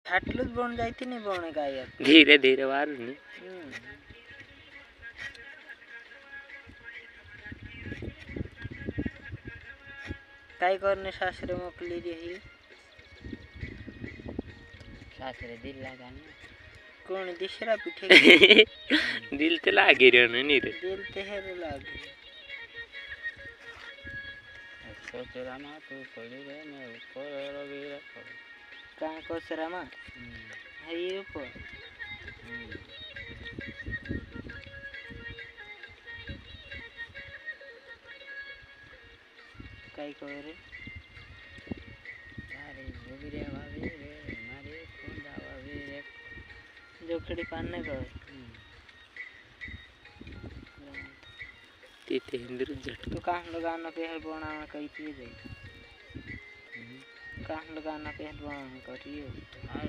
આટલું જ બણ જાયતી નહીં બણે ગાયક ધીરે ધીરે વારું ને काय करने सासरे मोकली रही सासरे दिल लगाने कौन दिशरा पीठे दिल तो लागे रहो नहीं रे दिल ते हेर लागे सोचरा मा तू पड़ी रे मैं ऊपर रवि रखो कहाँ कोसरा मा है ये ऊपर काय करे तारे जोगिरे वावे रे मारे कोंडा वावे रे जोखड़ी पाने गए तीते हिंदर जट तो कहाँ लगाना पे हर बनाना कहीं पिए जाए कहाँ लगाना पे हर बनाना करिए हाय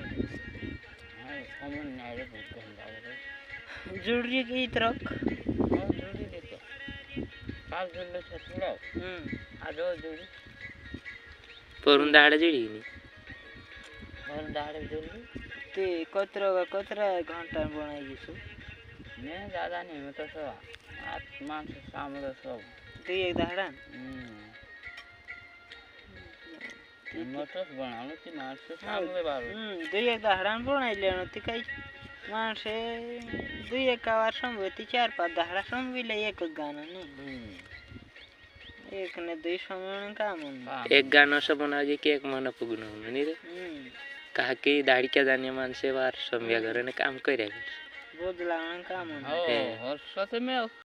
कॉमन नारे बहुत गंदा है जुड़ी की तरफ और जुड़ी देखो काल जुड़ले छतलो आजो जुड़ी परून दाड़े जुड़ी नहीं परून दाड़े जुड़ी ते कतरा घंटा बनाई सु मैं ज़्यादा नहीं मैं तो सब आत्मा से शाम को सब ते एक दाड़ा मोटर्स बनालो ती मार से शाम ले बारो दो एक दाड़ा बनाई लेनो ती कई मार से दो एक बार संभवती 4-5 दाड़ा संभी ले एक गाना नहीं एक ने दो समय काम एक गाना से बना जे के एक मन पुगनो नहीं रे कहा कि दाढ़ी क्या जाने मान से बार संभ्या करे ने काम करे बहुत लागण काम हो हर साथ में